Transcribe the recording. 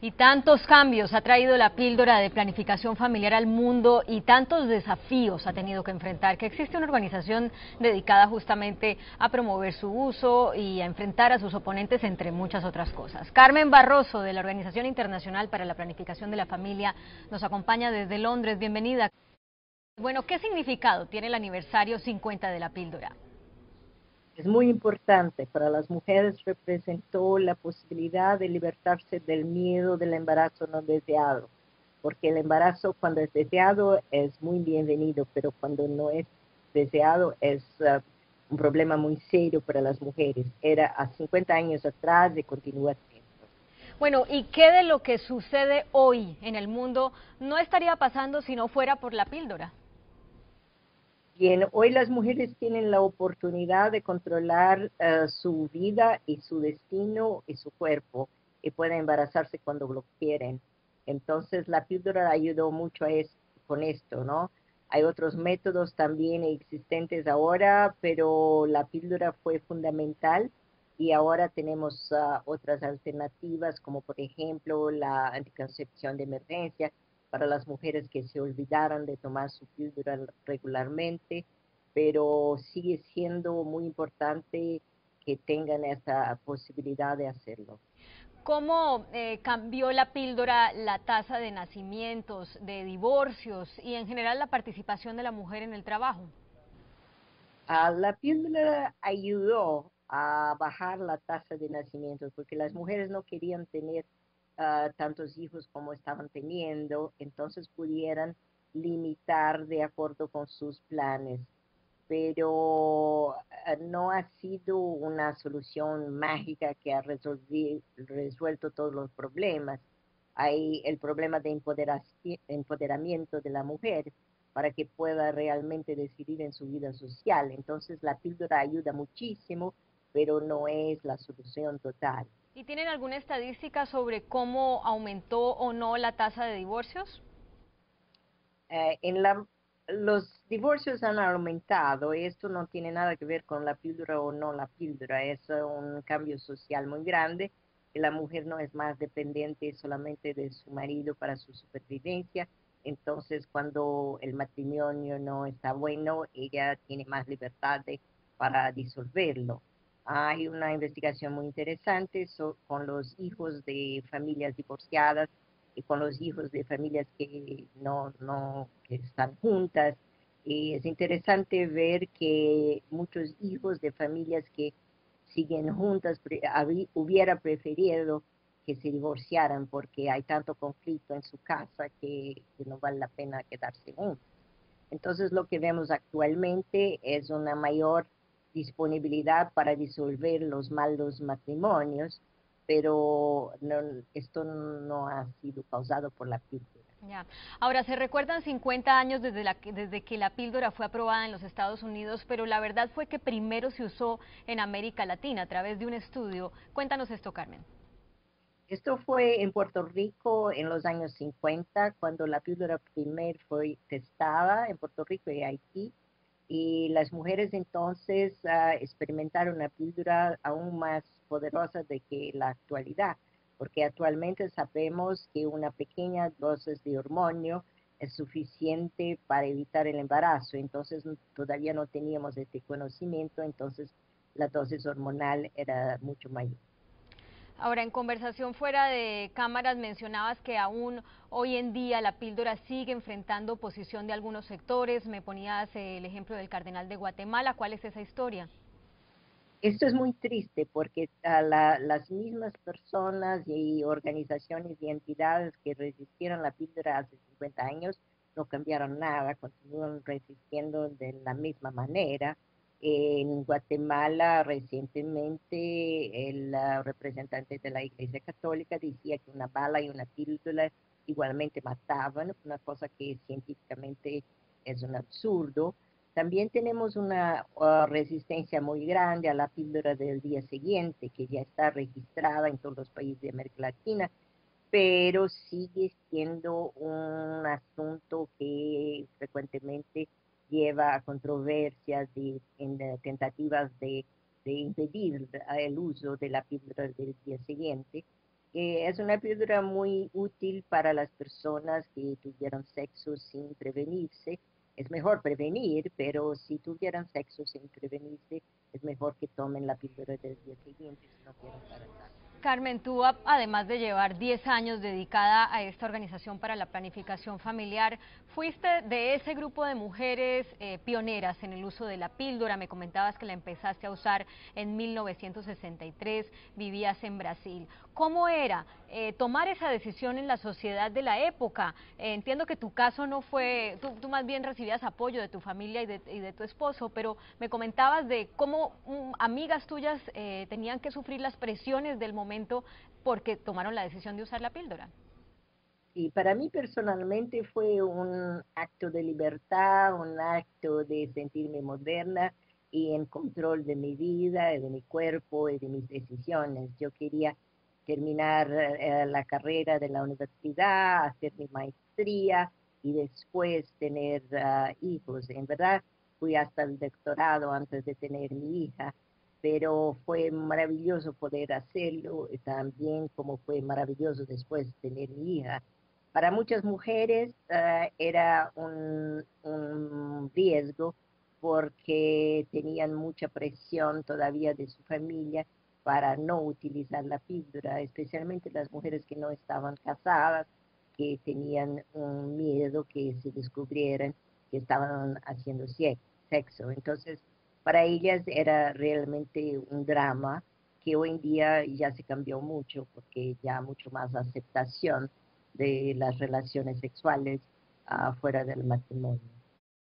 Y tantos cambios ha traído la píldora de planificación familiar al mundo y tantos desafíos ha tenido que enfrentar, que existe una organización dedicada justamente a promover su uso y a enfrentar a sus oponentes, entre muchas otras cosas. Carmen Barroso, de la Organización Internacional para la Planificación de la Familia, nos acompaña desde Londres. Bienvenida. Bueno, ¿qué significado tiene el aniversario 50 de la píldora? Es muy importante. Para las mujeres representó la posibilidad de libertarse del miedo del embarazo no deseado, porque el embarazo cuando es deseado es muy bienvenido, pero cuando no es deseado es un problema muy serio para las mujeres. Era a 50 años atrás y continúa siendo. Bueno, ¿y qué de lo que sucede hoy en el mundo no estaría pasando si no fuera por la píldora? Bien, hoy las mujeres tienen la oportunidad de controlar su vida y su destino y su cuerpo y pueden embarazarse cuando lo quieren. Entonces la píldora ayudó mucho con esto, ¿no? Hay otros métodos también existentes ahora, pero la píldora fue fundamental y ahora tenemos otras alternativas como por ejemplo la anticoncepción de emergencia para las mujeres que se olvidaran de tomar su píldora regularmente, pero sigue siendo muy importante que tengan esta posibilidad de hacerlo. ¿Cómo cambió la píldora la tasa de nacimientos, de divorcios y en general la participación de la mujer en el trabajo? La píldora ayudó a bajar la tasa de nacimientos porque las mujeres no querían tener tantos hijos como estaban teniendo, entonces pudieran limitar de acuerdo con sus planes. Pero no ha sido una solución mágica que ha resuelto todos los problemas. Hay el problema de empoderamiento de la mujer para que pueda realmente decidir en su vida social. Entonces la píldora ayuda muchísimo, pero no es la solución total. ¿Y tienen alguna estadística sobre cómo aumentó o no la tasa de divorcios? En los divorcios han aumentado. Esto no tiene nada que ver con la píldora o no la píldora. Es un cambio social muy grande. Que la mujer no es más dependiente solamente de su marido para su supervivencia. Entonces, cuando el matrimonio no está bueno, ella tiene más libertad para disolverlo. Hay una investigación muy interesante con los hijos de familias divorciadas y con los hijos de familias que que están juntas. Y es interesante ver que muchos hijos de familias que siguen juntas hubiera preferido que se divorciaran porque hay tanto conflicto en su casa que no vale la pena quedarse juntos. Entonces lo que vemos actualmente es una mayor disponibilidad para disolver los malos matrimonios, pero esto no ha sido causado por la píldora. Ya. Ahora, se recuerdan 50 años desde que la píldora fue aprobada en los Estados Unidos, pero la verdad fue que primero se usó en América Latina a través de un estudio. Cuéntanos esto, Carmen. Esto fue en Puerto Rico en los años 50, cuando la píldora primero fue testada en Puerto Rico y Haití, y las mujeres entonces experimentaron una píldora aún más poderosa de que la actualidad, porque actualmente sabemos que una pequeña dosis de hormonio es suficiente para evitar el embarazo, entonces todavía no teníamos este conocimiento, entonces la dosis hormonal era mucho mayor. Ahora, en conversación fuera de cámaras mencionabas que aún hoy en día la píldora sigue enfrentando oposición de algunos sectores. Me ponías el ejemplo del cardenal de Guatemala. ¿Cuál es esa historia? Esto es muy triste porque las mismas personas y organizaciones y entidades que resistieron la píldora hace 50 años no cambiaron nada, continúan resistiendo de la misma manera. En Guatemala recientemente el representante de la Iglesia Católica decía que una bala y una píldora igualmente mataban, una cosa que científicamente es un absurdo. También tenemos una resistencia muy grande a la píldora del día siguiente, que ya está registrada en todos los países de América Latina, pero sigue siendo un asunto que frecuentemente lleva a controversias en tentativas de impedir el uso de la píldora del día siguiente. que es una píldora muy útil para las personas que tuvieron sexo sin prevenirse. Es mejor prevenir, pero si tuvieran sexo sin prevenirse, es mejor que tomen la píldora del día siguiente si no quieren embarazar. Carmen, tú además de llevar 10 años dedicada a esta organización para la planificación familiar, fuiste de ese grupo de mujeres pioneras en el uso de la píldora. Me comentabas que la empezaste a usar en 1963, vivías en Brasil. ¿Cómo era tomar esa decisión en la sociedad de la época? Entiendo que tu caso no fue, tú más bien recibías apoyo de tu familia y de tu esposo, pero me comentabas de cómo amigas tuyas tenían que sufrir las presiones del momento porque tomaron la decisión de usar la píldora. Y para mí personalmente fue un acto de libertad, un acto de sentirme moderna y en control de mi vida, de mi cuerpo y de mis decisiones. Yo quería terminar la carrera de la universidad, hacer mi maestría y después tener hijos. En verdad, fui hasta el doctorado antes de tener mi hija, pero fue maravilloso poder hacerlo, también como fue maravilloso después tener mi hija. Para muchas mujeres era un riesgo porque tenían mucha presión todavía de su familia para no utilizar la píldora, especialmente las mujeres que no estaban casadas, que tenían un miedo que se descubrieran que estaban haciendo sexo. Entonces, para ellas era realmente un drama que hoy en día ya se cambió mucho porque ya mucho más aceptación de las relaciones sexuales fuera del matrimonio.